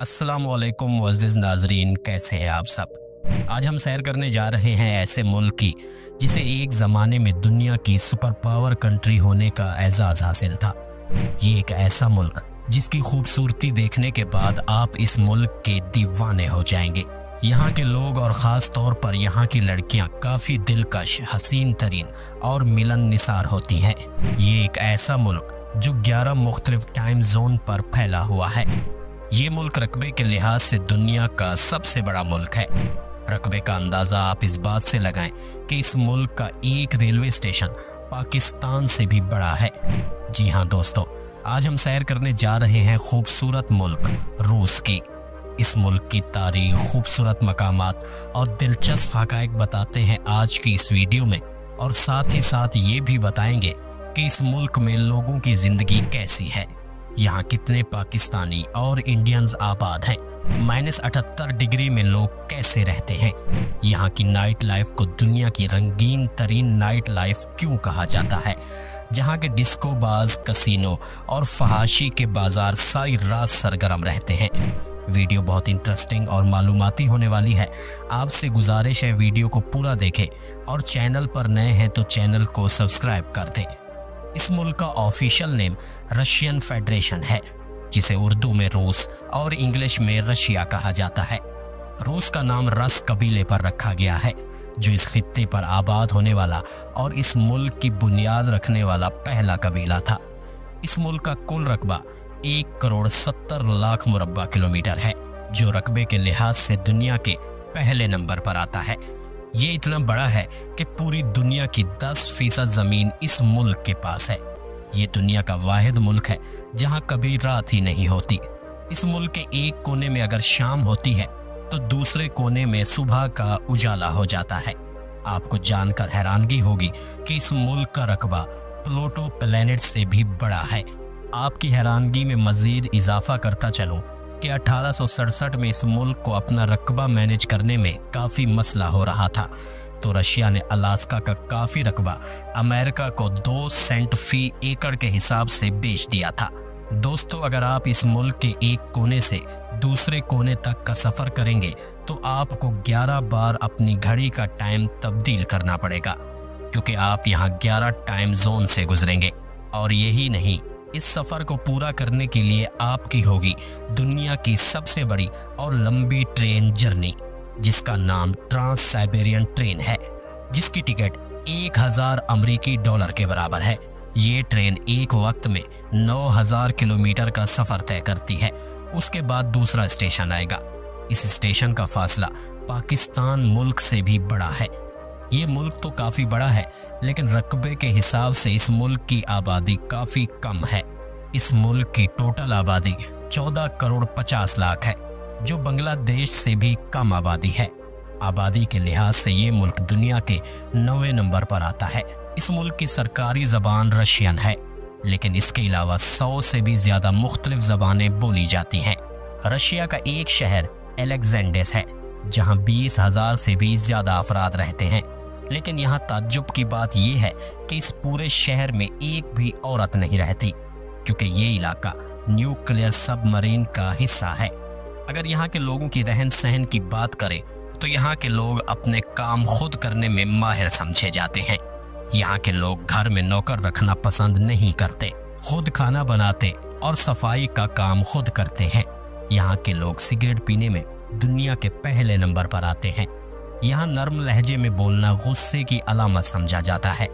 अस्सलाम वालेकुम मुअज़्ज़िज़ नाज़रीन, कैसे हैं आप सब। आज हम सैर करने जा रहे हैं ऐसे मुल्क की जिसे एक ज़माने में दुनिया की सुपर पावर कंट्री होने का एजाज़ हासिल था। ये एक ऐसा मुल्क जिसकी खूबसूरती देखने के बाद आप इस मुल्क के दीवाने हो जाएंगे। यहाँ के लोग और ख़ास तौर पर यहाँ की लड़कियाँ काफ़ी दिलकश, हसीन तरीन और मिलन निसार होती हैं। ये एक ऐसा मुल्क जो 11 मुख्तलिफ टाइम जोन पर फैला हुआ है। ये मुल्क रकबे के लिहाज से दुनिया का सबसे बड़ा मुल्क है। रकबे का अंदाज़ा आप इस बात से लगाएं कि इस मुल्क का एक रेलवे स्टेशन पाकिस्तान से भी बड़ा है। जी हाँ दोस्तों, आज हम सैर करने जा रहे हैं खूबसूरत मुल्क रूस की। इस मुल्क की तारीख, खूबसूरत मकामात और दिलचस्प हक़ाइक़ बताते हैं आज की इस वीडियो में, और साथ ही साथ ये भी बताएंगे कि इस मुल्क में लोगों की ज़िंदगी कैसी है, यहाँ कितने पाकिस्तानी और इंडियंस आबाद हैं, -78 डिग्री में लोग कैसे रहते हैं, यहाँ की नाइट लाइफ को दुनिया की रंगीन तरीन नाइट लाइफ क्यों कहा जाता है, जहाँ के डिस्को बाज, कसीनो और फहाशी के बाजार सारी रात सरगर्म रहते हैं। वीडियो बहुत इंटरेस्टिंग और मालूमाती होने वाली है। आपसे गुजारिश है वीडियो को पूरा देखें और चैनल पर नए हैं तो चैनल को सब्सक्राइब कर दें। इस मुल्क का ऑफिशियल नेम रशियन फेडरेशन है, जिसे उर्दू में रूस और इंग्लिश में रशिया कहा जाता है। रूस का नाम रस कबीले पर रखा गया है, जो इस खित्ते पर आबाद होने वाला और इस मुल्क की बुनियाद रखने वाला पहला कबीला था। इस मुल्क का कुल रकबा 1,70,00,000 मुरब्बा किलोमीटर है, जो रकबे के लिहाज से दुनिया के पहले नंबर पर आता है। ये इतना बड़ा है कि पूरी दुनिया की 10% ज़मीन इस मुल्क के पास है। ये दुनिया का वाहिद मुल्क है जहाँ कभी रात ही नहीं होती। इस मुल्क के एक कोने में अगर शाम होती है तो दूसरे कोने में सुबह का उजाला हो जाता है। आपको जानकर हैरानगी होगी कि इस मुल्क का रकबा प्लूटो प्लैनेट से भी बड़ा है। आपकी हैरानगी में मज़ीद इजाफा करता चलूँ कि 1867 में इस मुल्क को अपना रकबा मैनेज करने में काफ़ी मसला हो रहा था, तो रशिया ने अलास्का का काफ़ी रकबा अमेरिका को 2 सेंट फी एकड़ के हिसाब से बेच दिया था। दोस्तों, अगर आप इस मुल्क के एक कोने से दूसरे कोने तक का सफ़र करेंगे तो आपको 11 बार अपनी घड़ी का टाइम तब्दील करना पड़ेगा, क्योंकि आप यहाँ 11 टाइम जोन से गुजरेंगे। और यही नहीं, इस सफ़र को पूरा करने के लिए आपकी होगी दुनिया की सबसे बड़ी और लंबी ट्रेन जर्नी, जिसका नाम ट्रांस साइबेरियन ट्रेन है, जिसकी टिकट 1000 अमरीकी डॉलर के बराबर है। ये ट्रेन एक वक्त में 9000 किलोमीटर का सफ़र तय करती है। उसके बाद दूसरा स्टेशन आएगा। इस स्टेशन का फासला पाकिस्तान मुल्क से भी बड़ा है। ये मुल्क तो काफ़ी बड़ा है, लेकिन रकबे के हिसाब से इस मुल्क की आबादी काफ़ी कम है। इस मुल्क की टोटल आबादी 14 करोड़ 50 लाख है, जो बांग्लादेश से भी कम आबादी है। आबादी के लिहाज से ये मुल्क दुनिया के 9वें नंबर पर आता है। इस मुल्क की सरकारी ज़बान रशियन है, लेकिन इसके अलावा 100 से भी ज़्यादा मुख्तलिफ ज़बानें बोली जाती हैं। रशिया का एक शहर एलेक्जेंडेस है, जहाँ 20,000 से भी ज़्यादा अफराद रहते हैं। लेकिन यहाँ ताज्जुब की बात यह है कि इस पूरे शहर में एक भी औरत नहीं रहती, क्योंकि ये इलाका न्यूक्लियर सबमरीन का हिस्सा है। अगर यहाँ के लोगों की रहन सहन की बात करें तो यहाँ के लोग अपने काम खुद करने में माहिर समझे जाते हैं। यहाँ के लोग घर में नौकर रखना पसंद नहीं करते, खुद खाना बनाते और सफाई का काम खुद करते हैं। यहाँ के लोग सिगरेट पीने में दुनिया के पहले नंबर पर आते हैं। यहाँ नरम लहजे में बोलना गुस्से की अलामत समझा जाता है,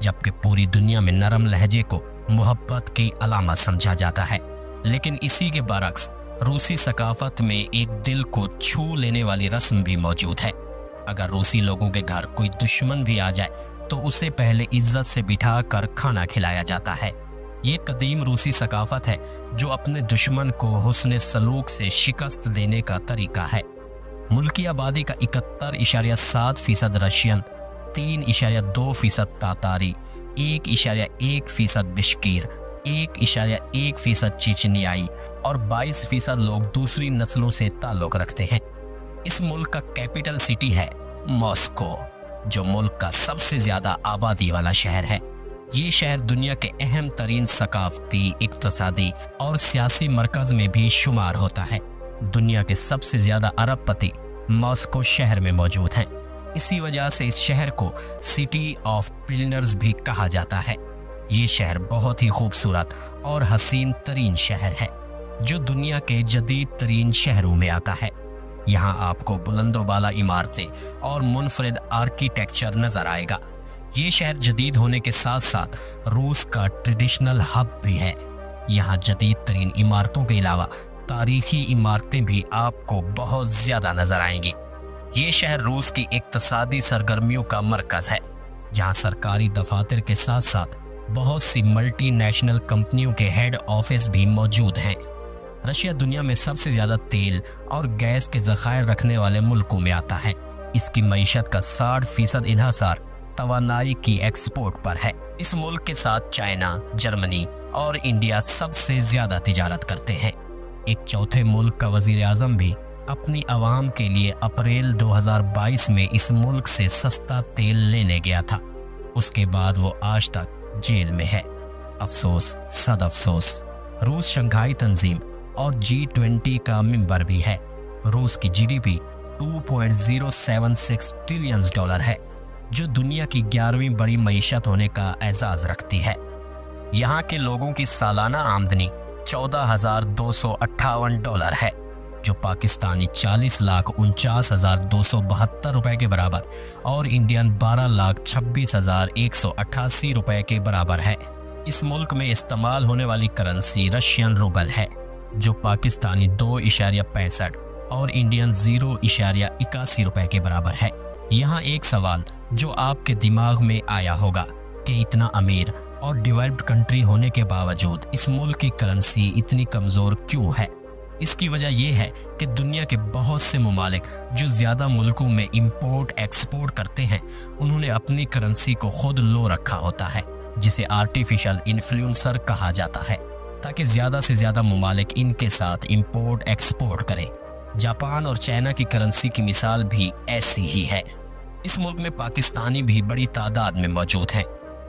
जबकि पूरी दुनिया में नरम लहजे को मोहब्बत की अलामत समझा जाता है। लेकिन इसी के बरक्स रूसी सकाफत में एक दिल को छू लेने वाली रस्म भी मौजूद है। अगर रूसी लोगों के घर कोई दुश्मन भी आ जाए तो उसे पहले इज्जत से बिठा कर खाना खिलाया जाता है। ये कदीम रूसी सकाफत है, जो अपने दुश्मन को हुस्न सलूक से शिकस्त देने का तरीका है। मुल्की आबादी का 71.7% रशियन, 3.2% तातारी, 1.1% बिश्कीर, 1.1% चेचनियाई और 22% लोग दूसरी नस्लों से ताल्लुक़ रखते हैं। इस मुल्क का कैपिटल सिटी है मॉस्को, जो मुल्क का सबसे ज़्यादा आबादी वाला शहर है। ये शहर दुनिया के अहम तरीन सकाफती, इक़्तिसादी और सियासी मरकज़ में भी शुमार होता है। दुनिया के सबसे ज्यादा अरबपति मॉस्को शहर में मौजूद हैं। इसी वजह से इस शहर को सिटी ऑफ बिलियनर्स भी कहा जाता है। ये शहर बहुत ही खूबसूरत और हसीन तरीन शहर है जो दुनिया के जदीद तरीन शहरों में आता है। यहाँ आपको बुलंदोबाला इमारतें और मुनफरिद आर्किटेक्चर नजर आएगा। ये शहर जदीद होने के साथ साथ रूस का ट्रेडिशनल हब भी है। यहाँ जदीद तरीन इमारतों के अलावा तारीखी इमारतें भी आपको बहुत ज्यादा नजर आएंगी। ये शहर रूस की इक्तिसादी सरगर्मियों का मरकज है, जहाँ सरकारी दफातर के साथ साथ बहुत सी मल्टीनेशनल कंपनियों के हेड ऑफिस भी मौजूद हैं। रशिया दुनिया में सबसे ज्यादा तेल और गैस के ज़खायर रखने वाले मुल्कों में आता है। इसकी मईशत का 60% इन्हिसार तवानाई की एक्सपोर्ट पर है। इस मुल्क के साथ चाइना, जर्मनी और इंडिया सबसे ज्यादा तिजारत करते हैं। एक चौथे मुल्क का वजीर आजम भी अपनी आवाम के लिए अप्रैल 2022 में इस मुल्क से सस्ता तेल लेने गया था। उसके बाद वो आज तक जेल में है। अफसोस सद अफसोस। रूस शंघाई तंजीम और G20 का मेंबर भी है। रूस की जीडीपी 2.076 ट्रिलियन डॉलर है, जो दुनिया की 11वीं बड़ी मईशत होने का एजाज रखती है। यहाँ के लोगों की सालाना आमदनी 14,258 डॉलर है, जो पाकिस्तानी 40,49,272 रुपए के बराबर और इंडियन 12,26,188 रुपए के बराबर है। इस मुल्क में इस्तेमाल होने वाली करेंसी रशियन रूबल है, जो पाकिस्तानी 2.65 और इंडियन 0.81 रुपए के बराबर है। यहाँ एक सवाल जो आपके दिमाग में आया होगा कि इतना अमीर और डेवलप्ड कंट्री होने के बावजूद इस मुल्क की करेंसी इतनी कमजोर क्यों है? इसकी वजह यह है कि दुनिया के बहुत से ममालिक जो ज्यादा मुल्कों में इंपोर्ट एक्सपोर्ट करते हैं, उन्होंने अपनी करेंसी को खुद लो रखा होता है, जिसे आर्टिफिशियल इन्फ्लुएंसर कहा जाता है, ताकि ज्यादा से ज्यादा ममालिक इनके साथ इंपोर्ट एक्सपोर्ट करें। जापान और चाइना की करेंसी की मिसाल भी ऐसी ही है। इस मुल्क में पाकिस्तानी भी बड़ी तादाद में मौजूद हैं।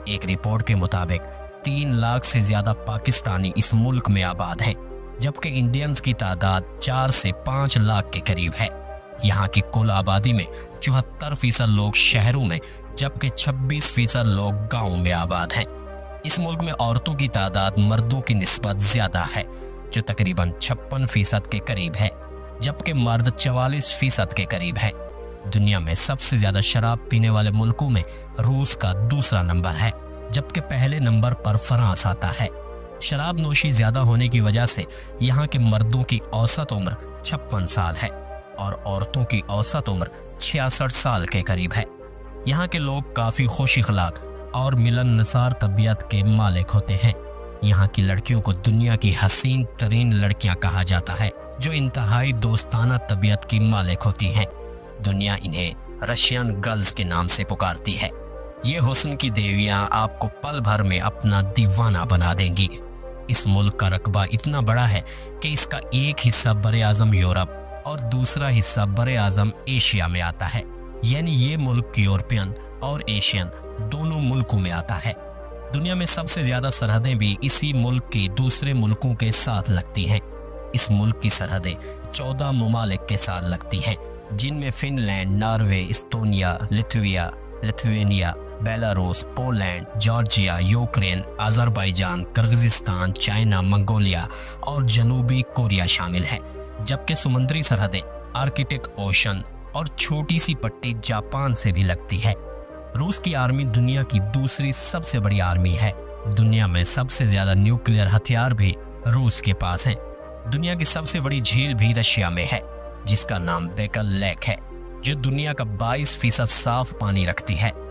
एक रिपोर्ट के मुताबिक 3 लाख से ज्यादा पाकिस्तानी इस मुल्क में आबाद हैं, जबकि इंडियंस की तादाद 4 से 5 लाख के करीब है। यहाँ की कुल आबादी में 74% लोग शहरों में, जबकि 26% लोग गाँव में आबाद हैं। इस मुल्क में औरतों की तादाद मर्दों की निस्बत ज्यादा है, जो तकरीबन 56% के करीब है, जबकि मर्द 44% के करीब है। दुनिया में सबसे ज्यादा शराब पीने वाले मुल्कों में रूस का दूसरा नंबर है, जबकि पहले नंबर पर फ्रांस आता है। शराब नोशी ज्यादा होने की वजह से यहाँ के मर्दों की औसत उम्र 56 साल है और औरतों की औसत उम्र 66 साल के करीब है। यहाँ के लोग काफी खुश इखलाक और मिलनसार तबीयत के मालिक होते हैं। यहाँ की लड़कियों को दुनिया की हसीन तरीन लड़कियां कहा जाता है, जो इंतहाई दोस्ताना तबीयत की मालिक होती हैं। दुनिया इन्हें रशियन गर्ल्स के नाम से पुकारती है। ये हुस्न की देवियां आपको पल भर में अपना दीवाना बना देंगी। इस मुल्क का रकबा इतना बड़ा है कि इसका एक हिस्सा बरे आजम यूरोप और दूसरा हिस्सा बरे आजम एशिया में आता है। यानी ये मुल्क यूरोपियन और एशियन दोनों मुल्कों में आता है। दुनिया में सबसे ज्यादा सरहदें भी इसी मुल्क के दूसरे मुल्कों के साथ लगती हैं। इस मुल्क की सरहदें 14 ममालिक के साथ लगती हैं, जिनमें Finland, Norway, इस्तोनिया, Lithuania, Belarus, Poland, Georgia, Ukraine, Azerbaijan, Kyrgyzstan, China, Mongolia और जनूबी कोरिया शामिल हैं। जबकि समुद्री सरहदें आर्कटिक ओशन और छोटी सी पट्टी जापान से भी लगती है। रूस की आर्मी दुनिया की दूसरी सबसे बड़ी आर्मी है। दुनिया में सबसे ज्यादा न्यूक्लियर हथियार भी रूस के पास हैं। दुनिया की सबसे बड़ी झील भी रशिया में है, जिसका नाम बेकल लेक है, जो दुनिया का 22% साफ पानी रखती है।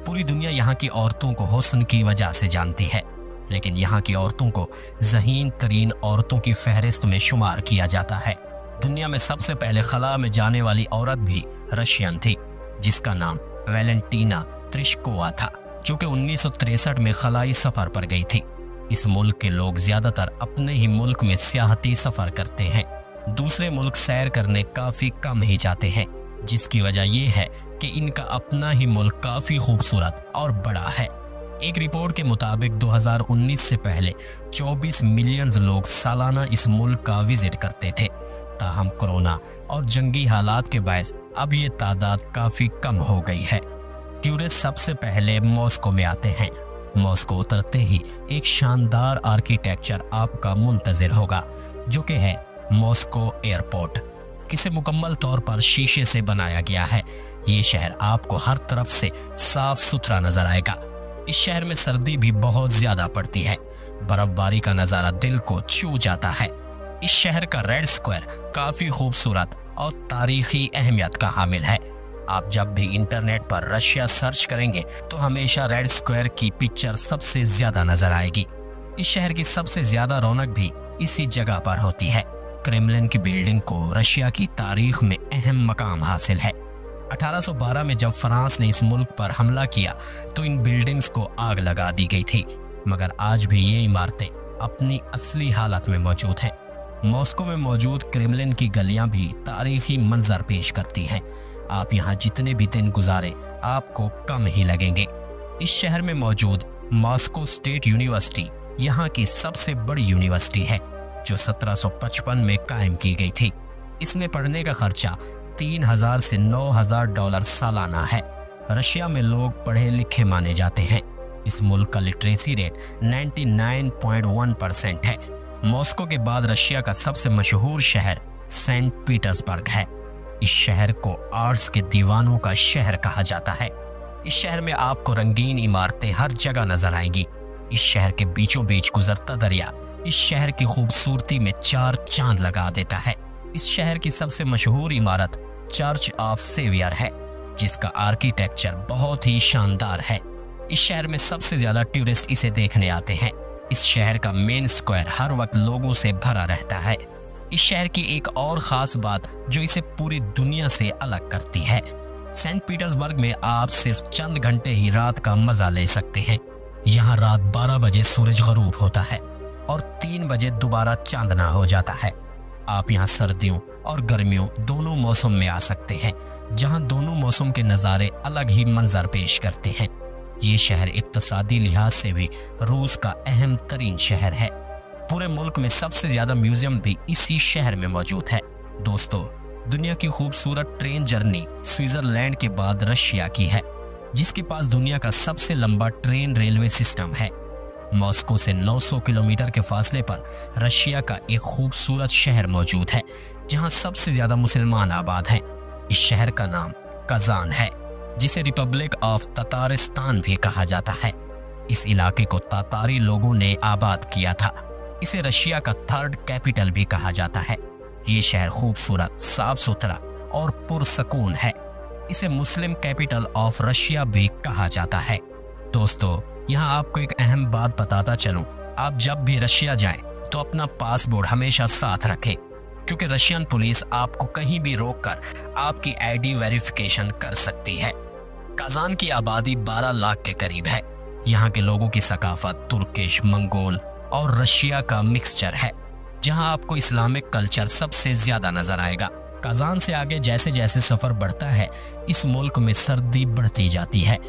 पूरी दुनिया यहाँ की औरतों को हुस्न की वजह से जानती है, लेकिन यहाँ की औरतों को ज़हीन तरीन औरतों की फहरिस्त में शुमार किया जाता है। दुनिया में सबसे पहले खला में जाने वाली औरत भी रशियन थी, जिसका नाम वैलेंटीना त्रिशकोवा था, जो कि 1963 में खलाई सफर पर गई थी। इस मुल्क के लोग ज्यादातर अपने ही मुल्क में सियाहती सफर करते हैं। दूसरे मुल्क सैर करने काफी कम ही जाते हैं, जिसकी वजह यह है कि इनका अपना ही मुल्क काफी खूबसूरत और बड़ा है। एक रिपोर्ट के मुताबिक 2019 से पहले 24 मिलियन लोग सालाना इस मुल्क का विजिट करते थे, ताहम कोरोना और जंगी हालात के बायस अब ये तादाद काफी कम हो गई है। टूरिस्ट सबसे पहले मॉस्को में आते हैं। मॉस्को उतरते ही एक शानदार आर्किटेक्चर आपका मुंतजिर होगा, जो कि है मॉस्को एयरपोर्ट। इसे मुकम्मल तौर पर शीशे से बनाया गया है। ये शहर आपको हर तरफ से साफ सुथरा नजर आएगा। इस शहर में सर्दी भी बहुत ज्यादा पड़ती है। बर्फबारी का नजारा दिल को छू जाता है। इस शहर का रेड स्क्वायर काफी खूबसूरत और तारीखी अहमियत का हामिल है। आप जब भी इंटरनेट पर रशिया सर्च करेंगे तो हमेशा रेड स्क्वायर की पिक्चर सबसे ज्यादा नजर आएगी। इस शहर की सबसे ज्यादा रौनक भी इसी जगह पर होती है। क्रेमलिन की बिल्डिंग को रशिया की तारीख में अहम मकाम हासिल है। 1812 में जब फ्रांस ने इस मुल्क पर हमला किया तो इन बिल्डिंग्स को आग लगा दी गई थी, मगर आज भी ये इमारतें अपनी असली हालत में मौजूद हैं। मॉस्को में मौजूद क्रेमलिन की गलियां भी तारीखी मंजर पेश करती हैं। आप यहाँ जितने भी दिन गुजारे आपको कम ही लगेंगे। इस शहर में मौजूद मॉस्को स्टेट यूनिवर्सिटी यहाँ की सबसे बड़ी यूनिवर्सिटी है, जो 1755 में कायम की गई थी। इसमें पढ़ने का खर्चा 3000 से 9000 डॉलर सालाना है। रशिया में लोग पढ़े लिखे माने जाते हैं। इस मुल्क का लिटरेसी रेट 99.1% है। मॉस्को के बाद रशिया का सबसे मशहूर शहर सेंट पीटर्सबर्ग है। इस शहर को आर्ट्स के दीवानों का शहर कहा जाता है। इस शहर में आपको रंगीन इमारतें हर जगह नजर आएंगी। इस शहर के बीचों बीच गुजरता दरिया इस शहर की खूबसूरती में 4 चांद लगा देता है। इस शहर की सबसे मशहूर इमारत चर्च ऑफ सेवियर है, जिसका आर्किटेक्चर बहुत ही शानदार है। इस शहर में सबसे ज्यादा टूरिस्ट इसे देखने आते हैं। इस शहर का मेन स्क्वायर हर वक्त लोगों से भरा रहता है। इस शहर की एक और खास बात जो इसे पूरी दुनिया से अलग करती है, सेंट पीटर्सबर्ग में आप सिर्फ चंद घंटे ही रात का मजा ले सकते हैं। यहाँ रात 12 बजे सूरज गरूब होता है और 3 बजे दोबारा चांदना हो जाता है। आप यहाँ सर्दियों और गर्मियों दोनों मौसम में आ सकते हैं, जहाँ दोनों मौसम के नज़ारे अलग ही मंजर पेश करते हैं। ये शहर इक्तिसादी लिहाज से भी रूस का अहम तरीन शहर है। पूरे मुल्क में सबसे ज्यादा म्यूजियम भी इसी शहर में मौजूद है। दोस्तों, दुनिया की खूबसूरत ट्रेन जर्नी स्विट्जरलैंड के बाद रशिया की है, जिसके पास दुनिया का सबसे लंबा ट्रेन रेलवे सिस्टम है। मॉस्को से 900 किलोमीटर के फासले पर रशिया का एक खूबसूरत शहर मौजूद है, जहां सबसे ज्यादा मुसलमान आबाद हैं। इस शहर का नाम कजान है, जिसे रिपब्लिक ऑफ ततारिस्तान भी कहा जाता है। इस इलाके को तातारी लोगों ने आबाद किया था। इसे रशिया का 3rd कैपिटल भी कहा जाता है। ये शहर खूबसूरत, साफ सुथरा और पुरसकून है। इसे मुस्लिम कैपिटल ऑफ रशिया भी कहा जाता है। दोस्तों, यहाँ आपको एक अहम बात बताता चलूं, आप जब भी रशिया जाएं तो अपना पासपोर्ट हमेशा साथ रखें, क्योंकि रशियन पुलिस आपको कहीं भी रोककर आपकी आईडी वेरिफिकेशन कर सकती है। कजान की आबादी 12 लाख के करीब है। यहाँ के लोगों की सकाफत तुर्किश, मंगोल और रशिया का मिक्सचर है, जहाँ आपको इस्लामिक कल्चर सबसे ज्यादा नजर आएगा। कजान से आगे जैसे जैसे सफर बढ़ता है, इस मुल्क में सर्दी बढ़ती जाती है।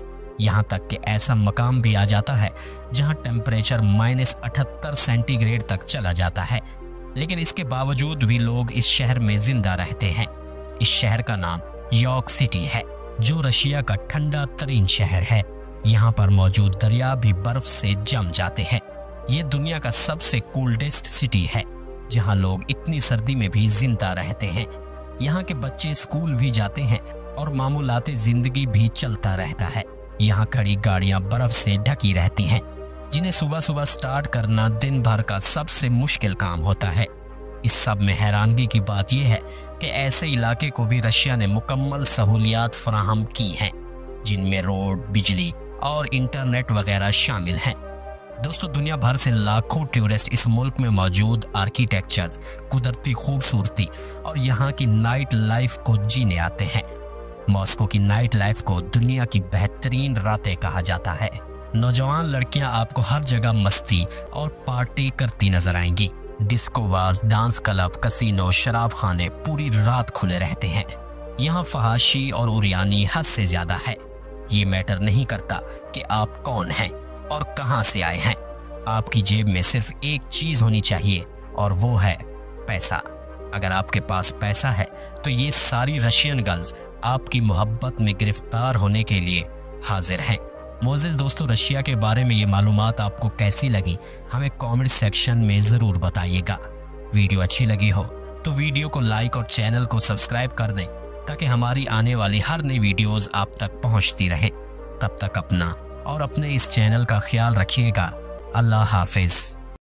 यहाँ तक कि ऐसा मकाम भी आ जाता है जहाँ टेम्परेचर -78 सेंटीग्रेड तक चला जाता है, लेकिन इसके बावजूद भी लोग इस शहर में जिंदा रहते हैं। इस शहर का नाम यॉर्क सिटी है, जो रशिया का ठंडा तरीन शहर है। यहाँ पर मौजूद दरिया भी बर्फ से जम जाते हैं। ये दुनिया का सबसे कोल्डेस्ट सिटी है, जहाँ लोग इतनी सर्दी में भी जिंदा रहते हैं। यहाँ के बच्चे स्कूल भी जाते हैं और मामूलाते जिंदगी भी चलता रहता है। यहाँ खड़ी गाड़ियां बर्फ से ढकी रहती हैं, जिन्हें सुबह सुबह स्टार्ट करना दिन भर का सबसे मुश्किल काम होता है। इस सब में हैरानगी की बात यह है कि ऐसे इलाके को भी रशिया ने मुकम्मल सहूलियात फराहम की हैं, जिनमें रोड, बिजली और इंटरनेट वगैरह शामिल हैं। दोस्तों, दुनिया भर से लाखों टूरिस्ट इस मुल्क में मौजूद आर्किटेक्चर्स, कुदरती खूबसूरती और यहाँ की नाइट लाइफ को जीने आते हैं। मॉस्को की नाइट लाइफ को दुनिया की बेहतरीन रातें कहा जाता है। नौजवान लड़कियां आपको हर जगह मस्ती और पार्टी करती नजर आएंगी। डिस्को बाज, डांस क्लब, कसीनो, शराब खाने पूरी रात खुले रहते हैं। यहाँ फहाशी और उरियानी हद से ज्यादा है। ये मैटर नहीं करता कि आप कौन हैं और कहां से आए हैं। आपकी जेब में सिर्फ एक चीज होनी चाहिए और वो है पैसा। अगर आपके पास पैसा है तो ये सारी रशियन गर्ल्स आपकी मोहब्बत में गिरफ्तार होने के लिए हाजिर हैं। मोज़ेज़ दोस्तों, रशिया के बारे में ये मालूमात आपको कैसी लगी हमें कमेंट सेक्शन में ज़रूर बताइएगा। वीडियो अच्छी लगी हो तो वीडियो को लाइक और चैनल को सब्सक्राइब कर दें ताकि हमारी आने वाली हर नई वीडियोस आप तक पहुंचती रहें। तब तक अपना और अपने इस चैनल का ख्याल रखिएगा। अल्लाह हाफिज़।